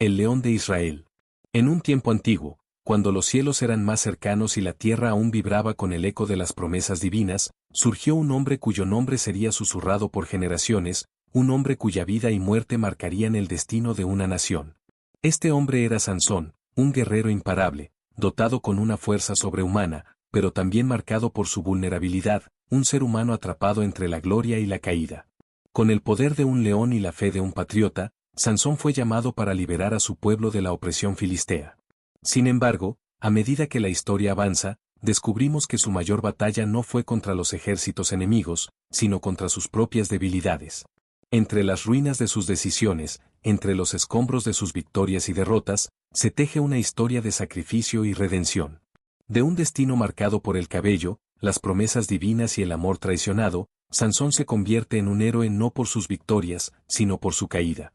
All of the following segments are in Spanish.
El león de Israel. En un tiempo antiguo, cuando los cielos eran más cercanos y la tierra aún vibraba con el eco de las promesas divinas, surgió un hombre cuyo nombre sería susurrado por generaciones, un hombre cuya vida y muerte marcarían el destino de una nación. Este hombre era Sansón, un guerrero imparable, dotado con una fuerza sobrehumana, pero también marcado por su vulnerabilidad, un ser humano atrapado entre la gloria y la caída. Con el poder de un león y la fe de un patriota, Sansón fue llamado para liberar a su pueblo de la opresión filistea. Sin embargo, a medida que la historia avanza, descubrimos que su mayor batalla no fue contra los ejércitos enemigos, sino contra sus propias debilidades. Entre las ruinas de sus decisiones, entre los escombros de sus victorias y derrotas, se teje una historia de sacrificio y redención. De un destino marcado por el cabello, las promesas divinas y el amor traicionado, Sansón se convierte en un héroe no por sus victorias, sino por su caída.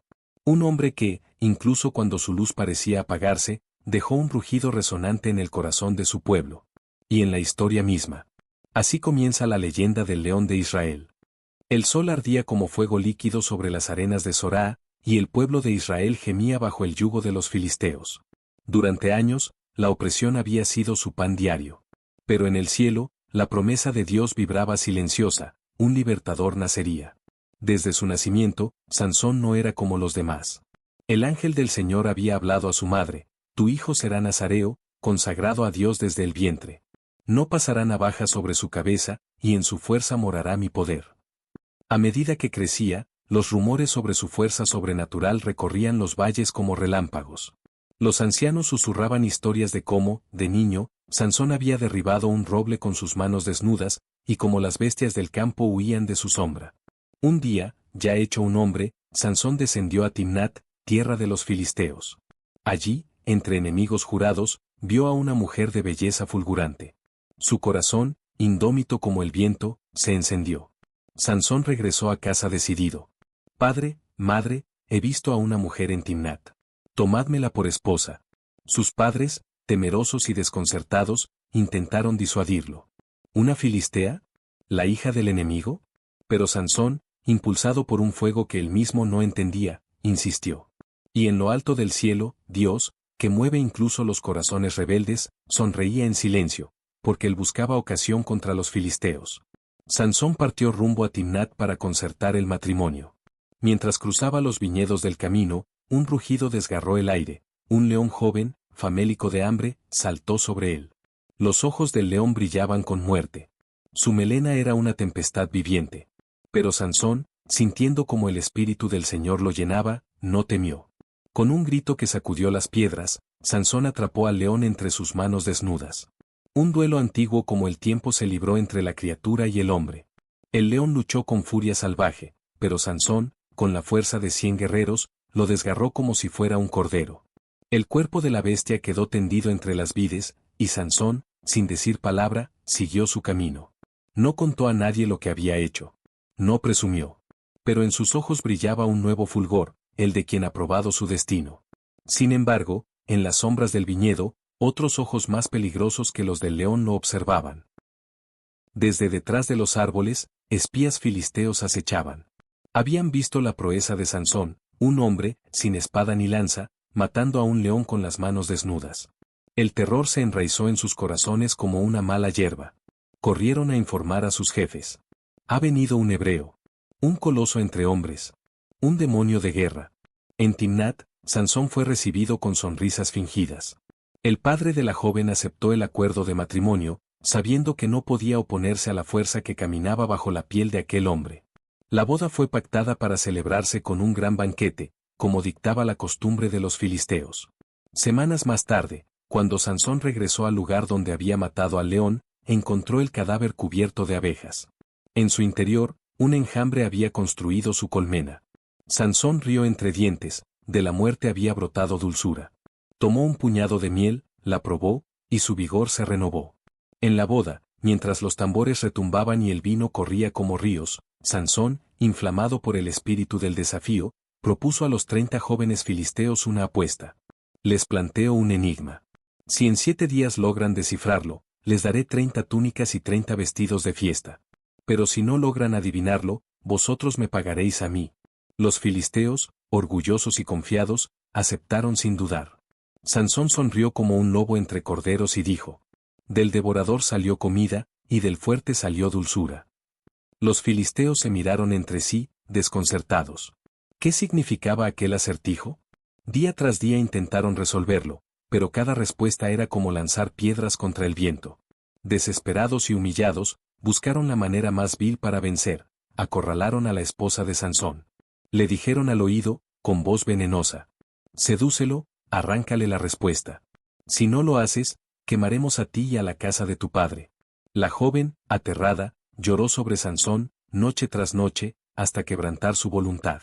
Un hombre que, incluso cuando su luz parecía apagarse, dejó un rugido resonante en el corazón de su pueblo. Y en la historia misma. Así comienza la leyenda del león de Israel. El sol ardía como fuego líquido sobre las arenas de Sorá, y el pueblo de Israel gemía bajo el yugo de los filisteos. Durante años, la opresión había sido su pan diario. Pero en el cielo, la promesa de Dios vibraba silenciosa, un libertador nacería. Desde su nacimiento, Sansón no era como los demás. El ángel del Señor había hablado a su madre: tu hijo será nazareo, consagrado a Dios desde el vientre. No pasará navaja sobre su cabeza, y en su fuerza morará mi poder. A medida que crecía, los rumores sobre su fuerza sobrenatural recorrían los valles como relámpagos. Los ancianos susurraban historias de cómo, de niño, Sansón había derribado un roble con sus manos desnudas, y cómo las bestias del campo huían de su sombra. Un día, ya hecho un hombre, Sansón descendió a Timnat, tierra de los filisteos. Allí, entre enemigos jurados, vio a una mujer de belleza fulgurante. Su corazón, indómito como el viento, se encendió. Sansón regresó a casa decidido. Padre, madre, he visto a una mujer en Timnat. Tomádmela por esposa. Sus padres, temerosos y desconcertados, intentaron disuadirlo. ¿Una filistea? ¿La hija del enemigo? Pero Sansón, impulsado por un fuego que él mismo no entendía, insistió. Y en lo alto del cielo, Dios, que mueve incluso los corazones rebeldes, sonreía en silencio, porque él buscaba ocasión contra los filisteos. Sansón partió rumbo a Timnat para concertar el matrimonio. Mientras cruzaba los viñedos del camino, un rugido desgarró el aire. Un león joven, famélico de hambre, saltó sobre él. Los ojos del león brillaban con muerte. Su melena era una tempestad viviente. Pero Sansón, sintiendo como el espíritu del Señor lo llenaba, no temió. Con un grito que sacudió las piedras, Sansón atrapó al león entre sus manos desnudas. Un duelo antiguo como el tiempo se libró entre la criatura y el hombre. El león luchó con furia salvaje, pero Sansón, con la fuerza de 100 guerreros, lo desgarró como si fuera un cordero. El cuerpo de la bestia quedó tendido entre las vides, y Sansón, sin decir palabra, siguió su camino. No contó a nadie lo que había hecho. No presumió. Pero en sus ojos brillaba un nuevo fulgor, el de quien ha probado su destino. Sin embargo, en las sombras del viñedo, otros ojos más peligrosos que los del león lo observaban. Desde detrás de los árboles, espías filisteos acechaban. Habían visto la proeza de Sansón, un hombre, sin espada ni lanza, matando a un león con las manos desnudas. El terror se enraizó en sus corazones como una mala hierba. Corrieron a informar a sus jefes. Ha venido un hebreo. Un coloso entre hombres. Un demonio de guerra. En Timnat, Sansón fue recibido con sonrisas fingidas. El padre de la joven aceptó el acuerdo de matrimonio, sabiendo que no podía oponerse a la fuerza que caminaba bajo la piel de aquel hombre. La boda fue pactada para celebrarse con un gran banquete, como dictaba la costumbre de los filisteos. Semanas más tarde, cuando Sansón regresó al lugar donde había matado al león, encontró el cadáver cubierto de abejas. En su interior, un enjambre había construido su colmena. Sansón rió entre dientes, de la muerte había brotado dulzura. Tomó un puñado de miel, la probó, y su vigor se renovó. En la boda, mientras los tambores retumbaban y el vino corría como ríos, Sansón, inflamado por el espíritu del desafío, propuso a los 30 jóvenes filisteos una apuesta. Les planteó un enigma. Si en 7 días logran descifrarlo, les daré 30 túnicas y 30 vestidos de fiesta. Pero si no logran adivinarlo, vosotros me pagaréis a mí. Los filisteos, orgullosos y confiados, aceptaron sin dudar. Sansón sonrió como un lobo entre corderos y dijo: del devorador salió comida, y del fuerte salió dulzura. Los filisteos se miraron entre sí, desconcertados. ¿Qué significaba aquel acertijo? Día tras día intentaron resolverlo, pero cada respuesta era como lanzar piedras contra el viento. Desesperados y humillados, buscaron la manera más vil para vencer, acorralaron a la esposa de Sansón. Le dijeron al oído, con voz venenosa: sedúcelo, arráncale la respuesta. Si no lo haces, quemaremos a ti y a la casa de tu padre. La joven, aterrada, lloró sobre Sansón, noche tras noche, hasta quebrantar su voluntad.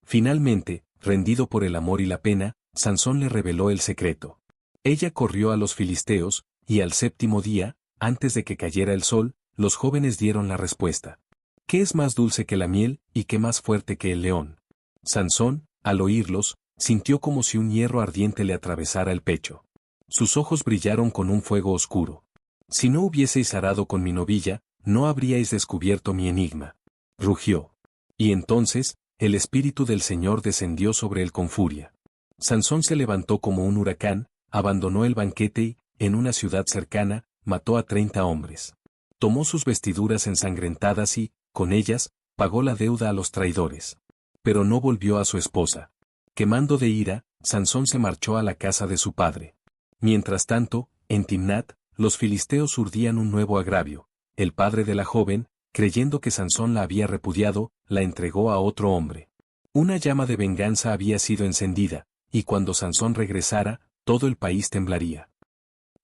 Finalmente, rendido por el amor y la pena, Sansón le reveló el secreto. Ella corrió a los filisteos, y al séptimo día, antes de que cayera el sol, los jóvenes dieron la respuesta. ¿Qué es más dulce que la miel, y qué más fuerte que el león? Sansón, al oírlos, sintió como si un hierro ardiente le atravesara el pecho. Sus ojos brillaron con un fuego oscuro. Si no hubieseis arado con mi novilla, no habríais descubierto mi enigma. Rugió. Y entonces, el Espíritu del Señor descendió sobre él con furia. Sansón se levantó como un huracán, abandonó el banquete y, en una ciudad cercana, mató a 30 hombres. Tomó sus vestiduras ensangrentadas y, con ellas, pagó la deuda a los traidores. Pero no volvió a su esposa. Quemando de ira, Sansón se marchó a la casa de su padre. Mientras tanto, en Timnat, los filisteos urdían un nuevo agravio. El padre de la joven, creyendo que Sansón la había repudiado, la entregó a otro hombre. Una llama de venganza había sido encendida, y cuando Sansón regresara, todo el país temblaría.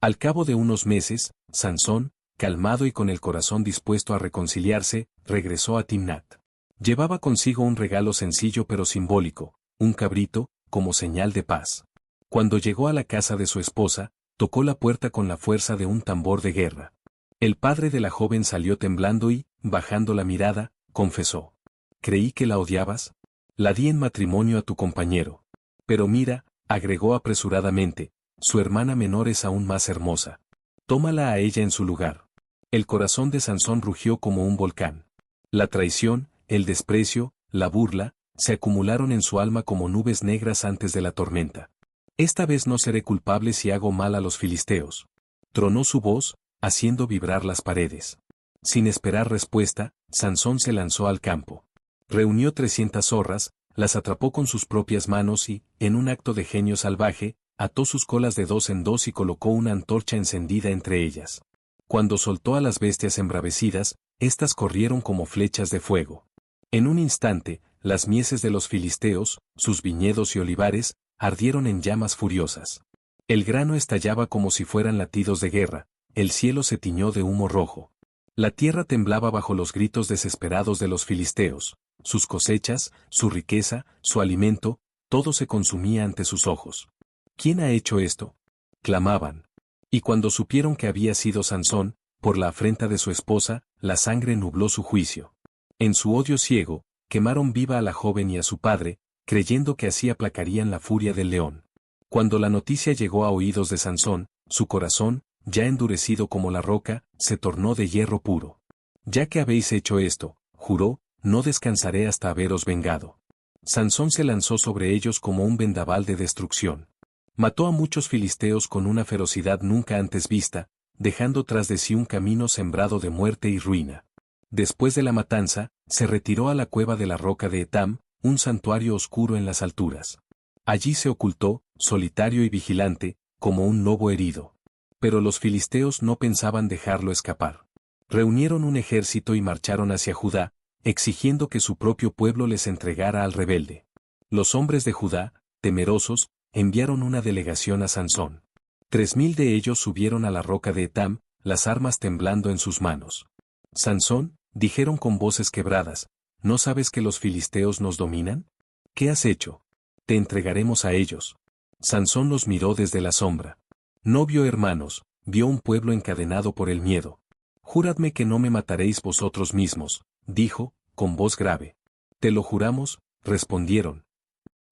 Al cabo de unos meses, Sansón, calmado y con el corazón dispuesto a reconciliarse, regresó a Timnat. Llevaba consigo un regalo sencillo pero simbólico, un cabrito, como señal de paz. Cuando llegó a la casa de su esposa, tocó la puerta con la fuerza de un tambor de guerra. El padre de la joven salió temblando y, bajando la mirada, confesó: creí que la odiabas. La di en matrimonio a tu compañero. Pero mira, agregó apresuradamente, su hermana menor es aún más hermosa. Tómala a ella en su lugar. El corazón de Sansón rugió como un volcán. La traición, el desprecio, la burla, se acumularon en su alma como nubes negras antes de la tormenta. Esta vez no seré culpable si hago mal a los filisteos. Tronó su voz, haciendo vibrar las paredes. Sin esperar respuesta, Sansón se lanzó al campo. Reunió 300 zorras, las atrapó con sus propias manos y, en un acto de genio salvaje, ató sus colas de 2 en 2 y colocó una antorcha encendida entre ellas. Cuando soltó a las bestias embravecidas, éstas corrieron como flechas de fuego. En un instante, las mieses de los filisteos, sus viñedos y olivares, ardieron en llamas furiosas. El grano estallaba como si fueran latidos de guerra, el cielo se tiñó de humo rojo. La tierra temblaba bajo los gritos desesperados de los filisteos, sus cosechas, su riqueza, su alimento, todo se consumía ante sus ojos. ¿Quién ha hecho esto?, clamaban. Y cuando supieron que había sido Sansón, por la afrenta de su esposa, la sangre nubló su juicio. En su odio ciego, quemaron viva a la joven y a su padre, creyendo que así aplacarían la furia del león. Cuando la noticia llegó a oídos de Sansón, su corazón, ya endurecido como la roca, se tornó de hierro puro. Ya que habéis hecho esto, juró, no descansaré hasta haberos vengado. Sansón se lanzó sobre ellos como un vendaval de destrucción. Mató a muchos filisteos con una ferocidad nunca antes vista, dejando tras de sí un camino sembrado de muerte y ruina. Después de la matanza, se retiró a la cueva de la roca de Etam, un santuario oscuro en las alturas. Allí se ocultó, solitario y vigilante, como un lobo herido. Pero los filisteos no pensaban dejarlo escapar. Reunieron un ejército y marcharon hacia Judá, exigiendo que su propio pueblo les entregara al rebelde. Los hombres de Judá, temerosos, enviaron una delegación a Sansón. 3000 de ellos subieron a la roca de Etam, las armas temblando en sus manos. Sansón, dijeron con voces quebradas, ¿no sabes que los filisteos nos dominan? ¿Qué has hecho? Te entregaremos a ellos. Sansón los miró desde la sombra. No vio hermanos, vio un pueblo encadenado por el miedo. Juradme que no me mataréis vosotros mismos, dijo, con voz grave. Te lo juramos, respondieron.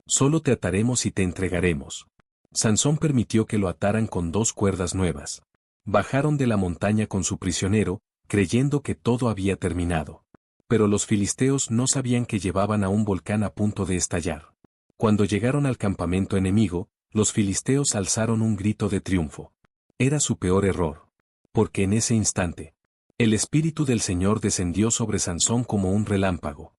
Solo te ataremos y te entregaremos. Sansón permitió que lo ataran con 2 cuerdas nuevas. Bajaron de la montaña con su prisionero, creyendo que todo había terminado. Pero los filisteos no sabían que llevaban a un volcán a punto de estallar. Cuando llegaron al campamento enemigo, los filisteos alzaron un grito de triunfo. Era su peor error. Porque en ese instante, el Espíritu del Señor descendió sobre Sansón como un relámpago.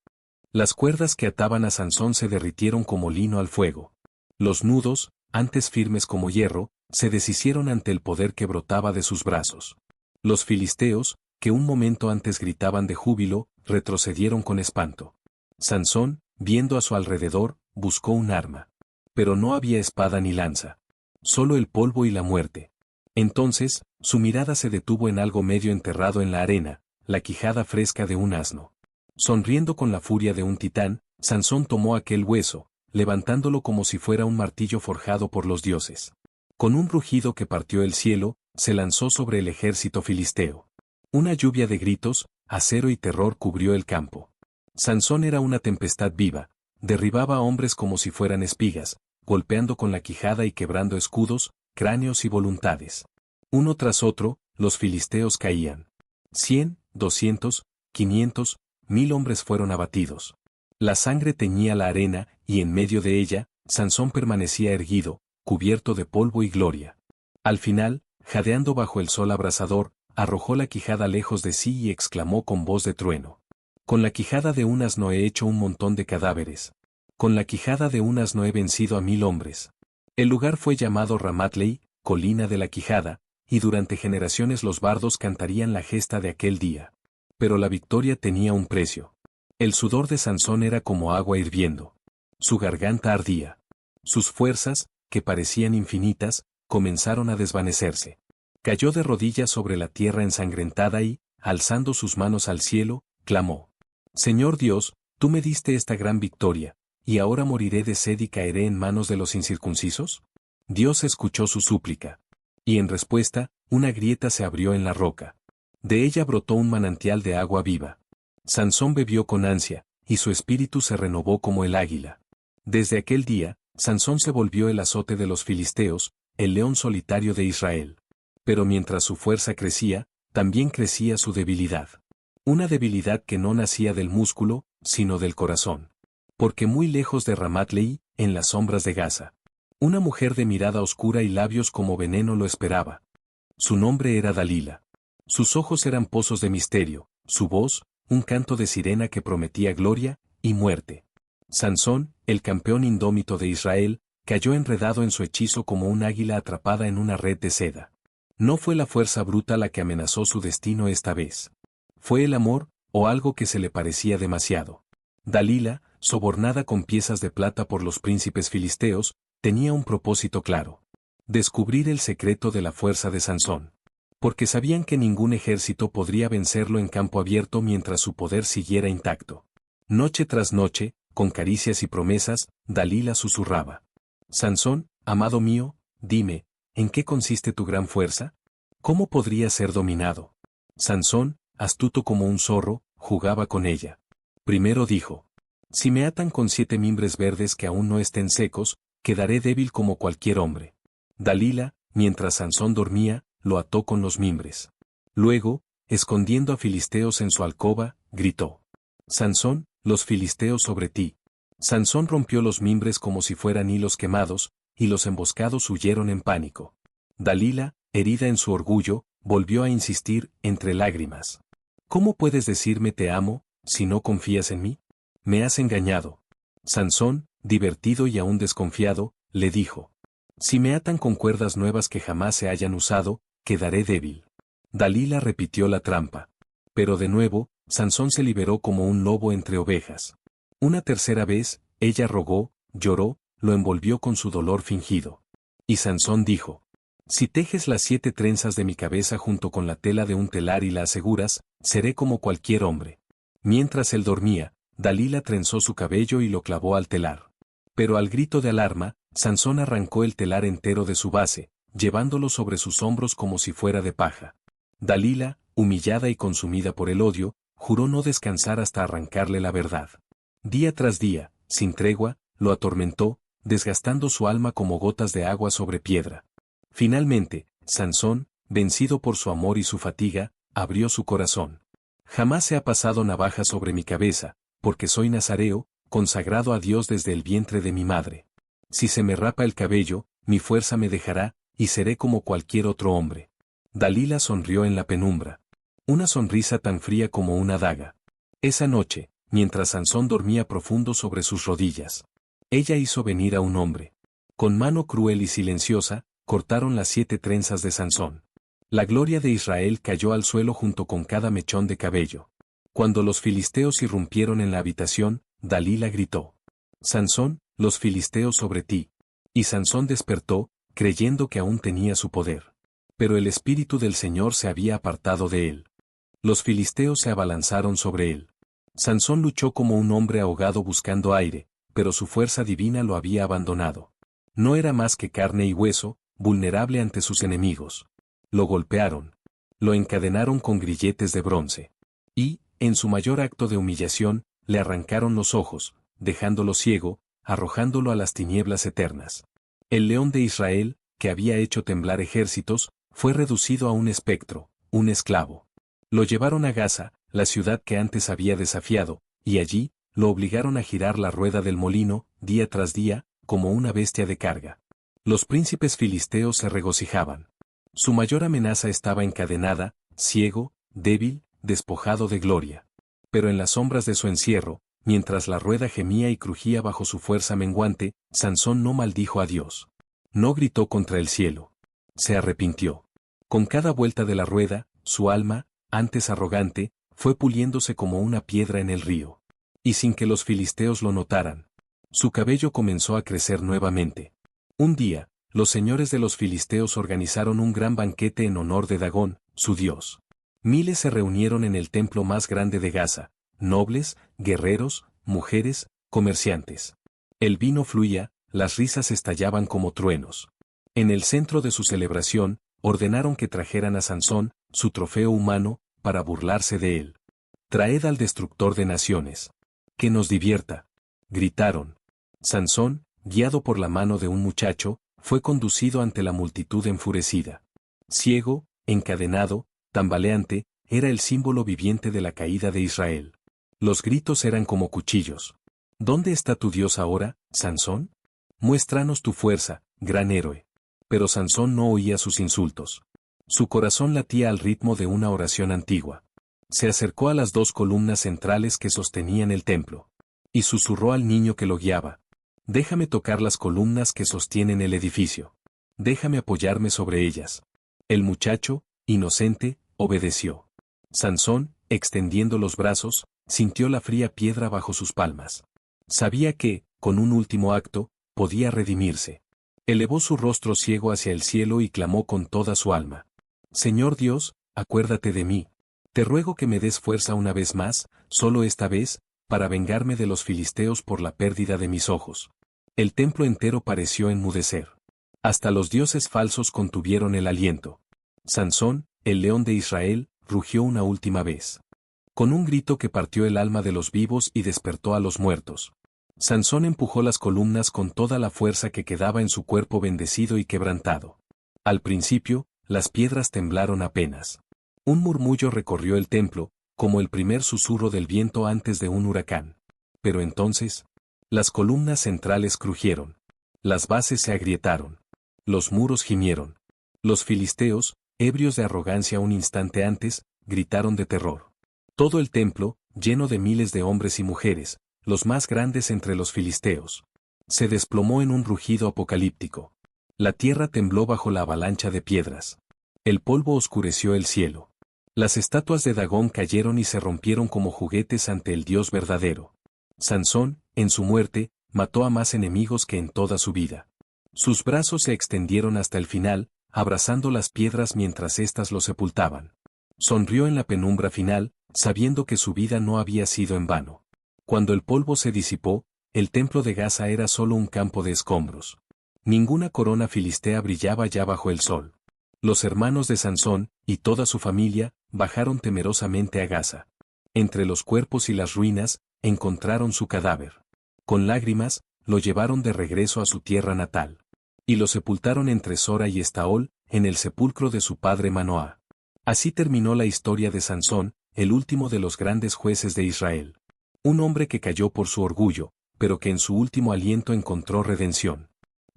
Las cuerdas que ataban a Sansón se derritieron como lino al fuego. Los nudos, antes firmes como hierro, se deshicieron ante el poder que brotaba de sus brazos. Los filisteos, que un momento antes gritaban de júbilo, retrocedieron con espanto. Sansón, viendo a su alrededor, buscó un arma. Pero no había espada ni lanza. Solo el polvo y la muerte. Entonces, su mirada se detuvo en algo medio enterrado en la arena, la quijada fresca de un asno. Sonriendo con la furia de un titán, Sansón tomó aquel hueso, levantándolo como si fuera un martillo forjado por los dioses. Con un rugido que partió el cielo, se lanzó sobre el ejército filisteo. Una lluvia de gritos, acero y terror cubrió el campo. Sansón era una tempestad viva, derribaba a hombres como si fueran espigas, golpeando con la quijada y quebrando escudos, cráneos y voluntades. Uno tras otro, los filisteos caían. 100, 200, 500, 1000 hombres fueron abatidos. La sangre teñía la arena, y en medio de ella, Sansón permanecía erguido, cubierto de polvo y gloria. Al final, jadeando bajo el sol abrasador, arrojó la quijada lejos de sí y exclamó con voz de trueno. Con la quijada de un asno he hecho un montón de cadáveres. Con la quijada de un asno he vencido a 1000 hombres. El lugar fue llamado Ramatlei, colina de la quijada, y durante generaciones los bardos cantarían la gesta de aquel día. Pero la victoria tenía un precio. El sudor de Sansón era como agua hirviendo. Su garganta ardía. Sus fuerzas, que parecían infinitas, comenzaron a desvanecerse. Cayó de rodillas sobre la tierra ensangrentada y, alzando sus manos al cielo, clamó: Señor Dios, tú me diste esta gran victoria, ¿y ahora moriré de sed y caeré en manos de los incircuncisos? Dios escuchó su súplica. Y en respuesta, una grieta se abrió en la roca. De ella brotó un manantial de agua viva. Sansón bebió con ansia, y su espíritu se renovó como el águila. Desde aquel día, Sansón se volvió el azote de los filisteos, el león solitario de Israel. Pero mientras su fuerza crecía, también crecía su debilidad. Una debilidad que no nacía del músculo, sino del corazón. Porque muy lejos de Ramatlei, en las sombras de Gaza, una mujer de mirada oscura y labios como veneno lo esperaba. Su nombre era Dalila. Sus ojos eran pozos de misterio, su voz, un canto de sirena que prometía gloria y muerte. Sansón, el campeón indómito de Israel, cayó enredado en su hechizo como un águila atrapada en una red de seda. No fue la fuerza bruta la que amenazó su destino esta vez. Fue el amor, o algo que se le parecía demasiado. Dalila, sobornada con piezas de plata por los príncipes filisteos, tenía un propósito claro: descubrir el secreto de la fuerza de Sansón. Porque sabían que ningún ejército podría vencerlo en campo abierto mientras su poder siguiera intacto. Noche tras noche, con caricias y promesas, Dalila susurraba: Sansón, amado mío, dime, ¿en qué consiste tu gran fuerza? ¿Cómo podría ser dominado? Sansón, astuto como un zorro, jugaba con ella. Primero dijo: si me atan con 7 mimbres verdes que aún no estén secos, quedaré débil como cualquier hombre. Dalila, mientras Sansón dormía, lo ató con los mimbres. Luego, escondiendo a filisteos en su alcoba, gritó: Sansón, los filisteos sobre ti. Sansón rompió los mimbres como si fueran hilos quemados, y los emboscados huyeron en pánico. Dalila, herida en su orgullo, volvió a insistir, entre lágrimas: ¿cómo puedes decirme te amo, si no confías en mí? Me has engañado. Sansón, divertido y aún desconfiado, le dijo: si me atan con cuerdas nuevas que jamás se hayan usado, quedaré débil. Dalila repitió la trampa. Pero de nuevo, Sansón se liberó como un lobo entre ovejas. Una tercera vez, ella rogó, lloró, lo envolvió con su dolor fingido. Y Sansón dijo: si tejes las 7 trenzas de mi cabeza junto con la tela de un telar y la aseguras, seré como cualquier hombre. Mientras él dormía, Dalila trenzó su cabello y lo clavó al telar. Pero al grito de alarma, Sansón arrancó el telar entero de su base, llevándolo sobre sus hombros como si fuera de paja. Dalila, humillada y consumida por el odio, juró no descansar hasta arrancarle la verdad. Día tras día, sin tregua, lo atormentó, desgastando su alma como gotas de agua sobre piedra. Finalmente, Sansón, vencido por su amor y su fatiga, abrió su corazón. Jamás se ha pasado navaja sobre mi cabeza, porque soy nazareo, consagrado a Dios desde el vientre de mi madre. Si se me rapa el cabello, mi fuerza me dejará, y seré como cualquier otro hombre. Dalila sonrió en la penumbra. Una sonrisa tan fría como una daga. Esa noche, mientras Sansón dormía profundo sobre sus rodillas, ella hizo venir a un hombre. Con mano cruel y silenciosa, cortaron las 7 trenzas de Sansón. La gloria de Israel cayó al suelo junto con cada mechón de cabello. Cuando los filisteos irrumpieron en la habitación, Dalila gritó: Sansón, los filisteos sobre ti. Y Sansón despertó, creyendo que aún tenía su poder. Pero el espíritu del Señor se había apartado de él. Los filisteos se abalanzaron sobre él. Sansón luchó como un hombre ahogado buscando aire, pero su fuerza divina lo había abandonado. No era más que carne y hueso, vulnerable ante sus enemigos. Lo golpearon. Lo encadenaron con grilletes de bronce. Y, en su mayor acto de humillación, le arrancaron los ojos, dejándolo ciego, arrojándolo a las tinieblas eternas. El león de Israel, que había hecho temblar ejércitos, fue reducido a un espectro, un esclavo. Lo llevaron a Gaza, la ciudad que antes había desafiado, y allí, lo obligaron a girar la rueda del molino, día tras día, como una bestia de carga. Los príncipes filisteos se regocijaban. Su mayor amenaza estaba encadenada, ciego, débil, despojado de gloria. Pero en las sombras de su encierro, mientras la rueda gemía y crujía bajo su fuerza menguante, Sansón no maldijo a Dios. No gritó contra el cielo. Se arrepintió. Con cada vuelta de la rueda, su alma, antes arrogante, fue puliéndose como una piedra en el río. Y sin que los filisteos lo notaran, su cabello comenzó a crecer nuevamente. Un día, los señores de los filisteos organizaron un gran banquete en honor de Dagón, su dios. Miles se reunieron en el templo más grande de Gaza, nobles, guerreros, mujeres, comerciantes. El vino fluía, las risas estallaban como truenos. En el centro de su celebración, ordenaron que trajeran a Sansón, su trofeo humano, para burlarse de él. Traed al destructor de naciones. Que nos divierta. Gritaron. Sansón, guiado por la mano de un muchacho, fue conducido ante la multitud enfurecida. Ciego, encadenado, tambaleante, era el símbolo viviente de la caída de Israel. Los gritos eran como cuchillos. ¿Dónde está tu Dios ahora, Sansón? Muéstranos tu fuerza, gran héroe. Pero Sansón no oía sus insultos. Su corazón latía al ritmo de una oración antigua. Se acercó a las 2 columnas centrales que sostenían el templo. Y susurró al niño que lo guiaba: déjame tocar las columnas que sostienen el edificio. Déjame apoyarme sobre ellas. El muchacho, inocente, obedeció. Sansón, extendiendo los brazos, sintió la fría piedra bajo sus palmas. Sabía que, con un último acto, podía redimirse. Elevó su rostro ciego hacia el cielo y clamó con toda su alma: Señor Dios, acuérdate de mí. Te ruego que me des fuerza una vez más, solo esta vez, para vengarme de los filisteos por la pérdida de mis ojos. El templo entero pareció enmudecer. Hasta los dioses falsos contuvieron el aliento. Sansón, el león de Israel, rugió una última vez. Con un grito que partió el alma de los vivos y despertó a los muertos. Sansón empujó las columnas con toda la fuerza que quedaba en su cuerpo bendecido y quebrantado. Al principio, las piedras temblaron apenas. Un murmullo recorrió el templo, como el primer susurro del viento antes de un huracán. Pero entonces, las columnas centrales crujieron. Las bases se agrietaron. Los muros gimieron. Los filisteos, ebrios de arrogancia un instante antes, gritaron de terror. Todo el templo, lleno de miles de hombres y mujeres, los más grandes entre los filisteos, se desplomó en un rugido apocalíptico. La tierra tembló bajo la avalancha de piedras. El polvo oscureció el cielo. Las estatuas de Dagón cayeron y se rompieron como juguetes ante el Dios verdadero. Sansón, en su muerte, mató a más enemigos que en toda su vida. Sus brazos se extendieron hasta el final, abrazando las piedras mientras éstas lo sepultaban. Sonrió en la penumbra final, sabiendo que su vida no había sido en vano. Cuando el polvo se disipó, el templo de Gaza era solo un campo de escombros. Ninguna corona filistea brillaba ya bajo el sol. Los hermanos de Sansón, y toda su familia, bajaron temerosamente a Gaza. Entre los cuerpos y las ruinas, encontraron su cadáver. Con lágrimas, lo llevaron de regreso a su tierra natal. Y lo sepultaron entre Sora y Estaol, en el sepulcro de su padre Manoá. Así terminó la historia de Sansón, el último de los grandes jueces de Israel. Un hombre que cayó por su orgullo, pero que en su último aliento encontró redención.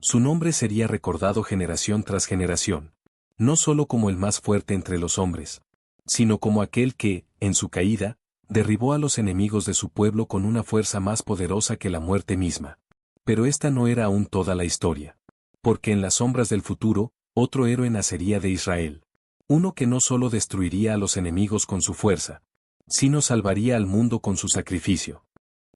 Su nombre sería recordado generación tras generación, no solo como el más fuerte entre los hombres, sino como aquel que, en su caída, derribó a los enemigos de su pueblo con una fuerza más poderosa que la muerte misma. Pero esta no era aún toda la historia. Porque en las sombras del futuro, otro héroe nacería de Israel. Uno que no solo destruiría a los enemigos con su fuerza, sino salvaría al mundo con su sacrificio.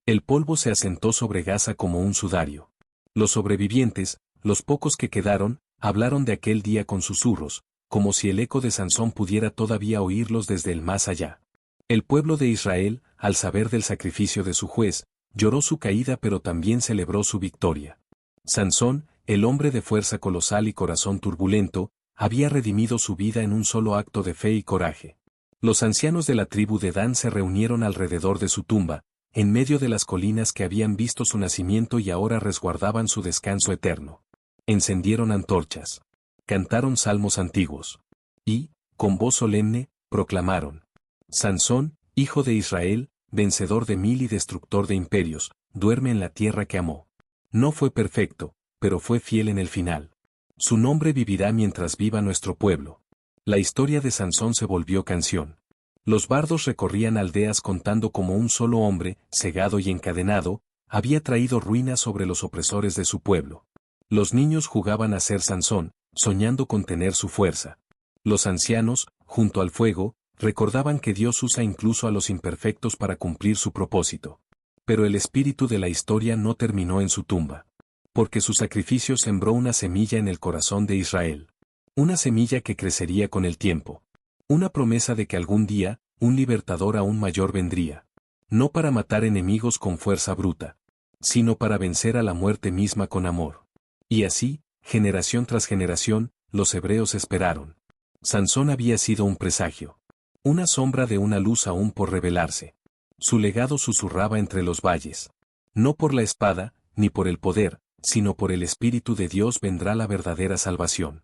El polvo se asentó sobre Gaza como un sudario. Los sobrevivientes, los pocos que quedaron, hablaron de aquel día con susurros, como si el eco de Sansón pudiera todavía oírlos desde el más allá. El pueblo de Israel, al saber del sacrificio de su juez, lloró su caída pero también celebró su victoria. Sansón, el hombre de fuerza colosal y corazón turbulento, había redimido su vida en un solo acto de fe y coraje. Los ancianos de la tribu de Dan se reunieron alrededor de su tumba, en medio de las colinas que habían visto su nacimiento y ahora resguardaban su descanso eterno. Encendieron antorchas. Cantaron salmos antiguos. Y, con voz solemne, proclamaron: Sansón, hijo de Israel, vencedor de 1000 y destructor de imperios, duerme en la tierra que amó. No fue perfecto, pero fue fiel en el final. Su nombre vivirá mientras viva nuestro pueblo. La historia de Sansón se volvió canción. Los bardos recorrían aldeas contando cómo un solo hombre, cegado y encadenado, había traído ruinas sobre los opresores de su pueblo. Los niños jugaban a ser Sansón, soñando con tener su fuerza. Los ancianos, junto al fuego, recordaban que Dios usa incluso a los imperfectos para cumplir su propósito. Pero el espíritu de la historia no terminó en su tumba. Porque su sacrificio sembró una semilla en el corazón de Israel. Una semilla que crecería con el tiempo. Una promesa de que algún día, un libertador aún mayor vendría. No para matar enemigos con fuerza bruta, sino para vencer a la muerte misma con amor. Y así, generación tras generación, los hebreos esperaron. Sansón había sido un presagio. Una sombra de una luz aún por revelarse. Su legado susurraba entre los valles. No por la espada, ni por el poder, sino por el Espíritu de Dios vendrá la verdadera salvación.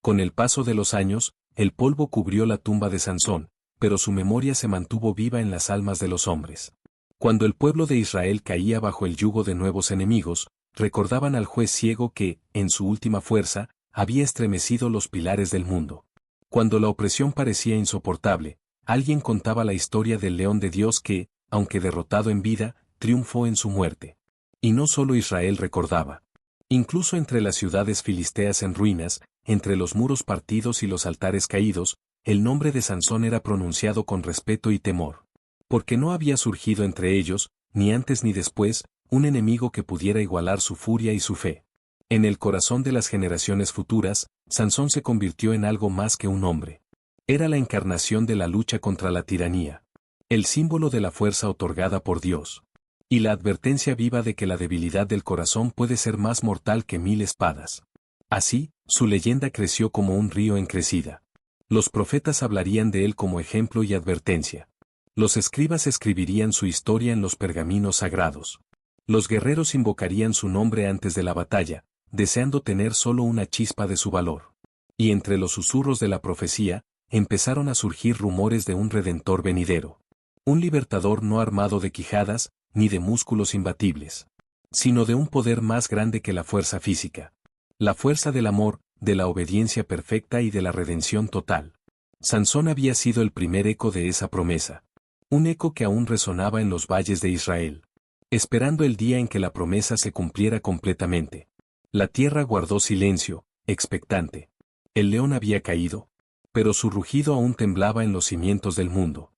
Con el paso de los años, el polvo cubrió la tumba de Sansón, pero su memoria se mantuvo viva en las almas de los hombres. Cuando el pueblo de Israel caía bajo el yugo de nuevos enemigos, recordaban al juez ciego que, en su última fuerza, había estremecido los pilares del mundo. Cuando la opresión parecía insoportable, alguien contaba la historia del león de Dios que, aunque derrotado en vida, triunfó en su muerte. Y no solo Israel recordaba. Incluso entre las ciudades filisteas en ruinas, entre los muros partidos y los altares caídos, el nombre de Sansón era pronunciado con respeto y temor. Porque no había surgido entre ellos, ni antes ni después, un enemigo que pudiera igualar su furia y su fe. En el corazón de las generaciones futuras, Sansón se convirtió en algo más que un hombre. Era la encarnación de la lucha contra la tiranía. El símbolo de la fuerza otorgada por Dios. Y la advertencia viva de que la debilidad del corazón puede ser más mortal que 1000 espadas. Así, su leyenda creció como un río en crecida. Los profetas hablarían de él como ejemplo y advertencia. Los escribas escribirían su historia en los pergaminos sagrados. Los guerreros invocarían su nombre antes de la batalla, deseando tener solo una chispa de su valor. Y entre los susurros de la profecía, empezaron a surgir rumores de un redentor venidero. Un libertador no armado de quijadas, ni de músculos imbatibles, sino de un poder más grande que la fuerza física. La fuerza del amor, de la obediencia perfecta y de la redención total. Sansón había sido el primer eco de esa promesa. Un eco que aún resonaba en los valles de Israel. Esperando el día en que la promesa se cumpliera completamente. La tierra guardó silencio, expectante. El león había caído, pero su rugido aún temblaba en los cimientos del mundo.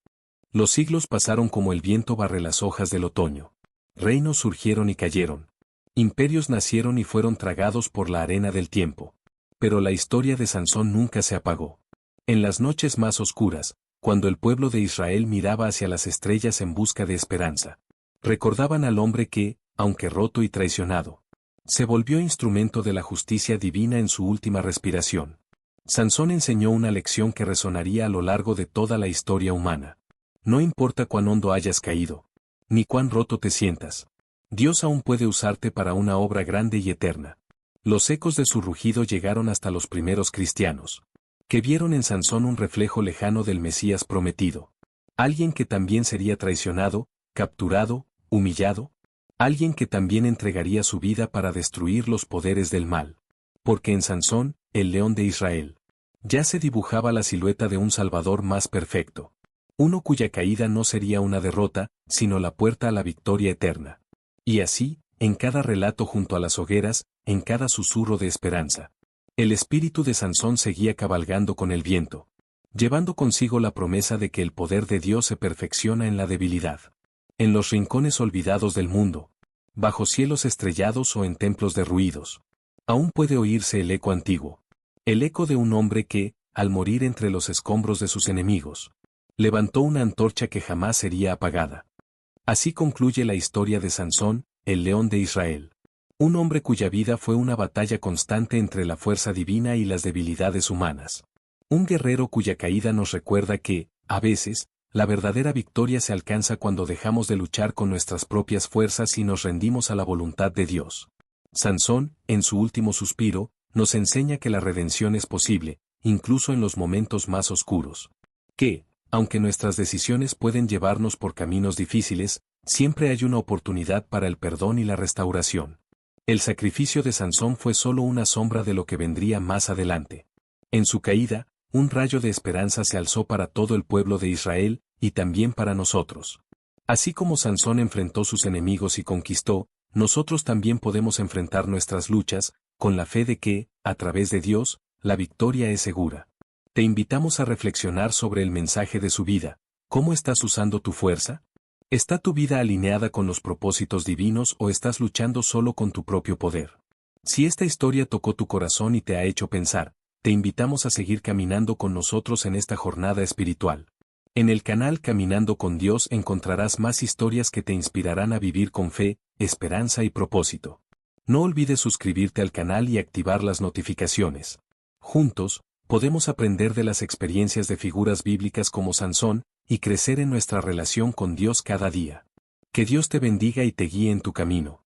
Los siglos pasaron como el viento barre las hojas del otoño. Reinos surgieron y cayeron. Imperios nacieron y fueron tragados por la arena del tiempo. Pero la historia de Sansón nunca se apagó. En las noches más oscuras, cuando el pueblo de Israel miraba hacia las estrellas en busca de esperanza, recordaban al hombre que, aunque roto y traicionado, se volvió instrumento de la justicia divina en su última respiración. Sansón enseñó una lección que resonaría a lo largo de toda la historia humana. No importa cuán hondo hayas caído, ni cuán roto te sientas. Dios aún puede usarte para una obra grande y eterna. Los ecos de su rugido llegaron hasta los primeros cristianos, que vieron en Sansón un reflejo lejano del Mesías prometido. Alguien que también sería traicionado, capturado, humillado. Alguien que también entregaría su vida para destruir los poderes del mal. Porque en Sansón, el león de Israel, ya se dibujaba la silueta de un Salvador más perfecto. Uno cuya caída no sería una derrota, sino la puerta a la victoria eterna. Y así, en cada relato junto a las hogueras, en cada susurro de esperanza. El espíritu de Sansón seguía cabalgando con el viento, llevando consigo la promesa de que el poder de Dios se perfecciona en la debilidad. En los rincones olvidados del mundo, bajo cielos estrellados o en templos derruidos, aún puede oírse el eco antiguo. El eco de un hombre que, al morir entre los escombros de sus enemigos, levantó una antorcha que jamás sería apagada. Así concluye la historia de Sansón, el león de Israel. Un hombre cuya vida fue una batalla constante entre la fuerza divina y las debilidades humanas. Un guerrero cuya caída nos recuerda que, a veces, la verdadera victoria se alcanza cuando dejamos de luchar con nuestras propias fuerzas y nos rendimos a la voluntad de Dios. Sansón, en su último suspiro, nos enseña que la redención es posible, incluso en los momentos más oscuros. Que, aunque nuestras decisiones pueden llevarnos por caminos difíciles, siempre hay una oportunidad para el perdón y la restauración. El sacrificio de Sansón fue solo una sombra de lo que vendría más adelante. En su caída, un rayo de esperanza se alzó para todo el pueblo de Israel, y también para nosotros. Así como Sansón enfrentó sus enemigos y conquistó, nosotros también podemos enfrentar nuestras luchas, con la fe de que, a través de Dios, la victoria es segura. Te invitamos a reflexionar sobre el mensaje de su vida. ¿Cómo estás usando tu fuerza? ¿Está tu vida alineada con los propósitos divinos o estás luchando solo con tu propio poder? Si esta historia tocó tu corazón y te ha hecho pensar, te invitamos a seguir caminando con nosotros en esta jornada espiritual. En el canal Caminando con Dios encontrarás más historias que te inspirarán a vivir con fe, esperanza y propósito. No olvides suscribirte al canal y activar las notificaciones. Juntos, podemos aprender de las experiencias de figuras bíblicas como Sansón, y crecer en nuestra relación con Dios cada día. Que Dios te bendiga y te guíe en tu camino.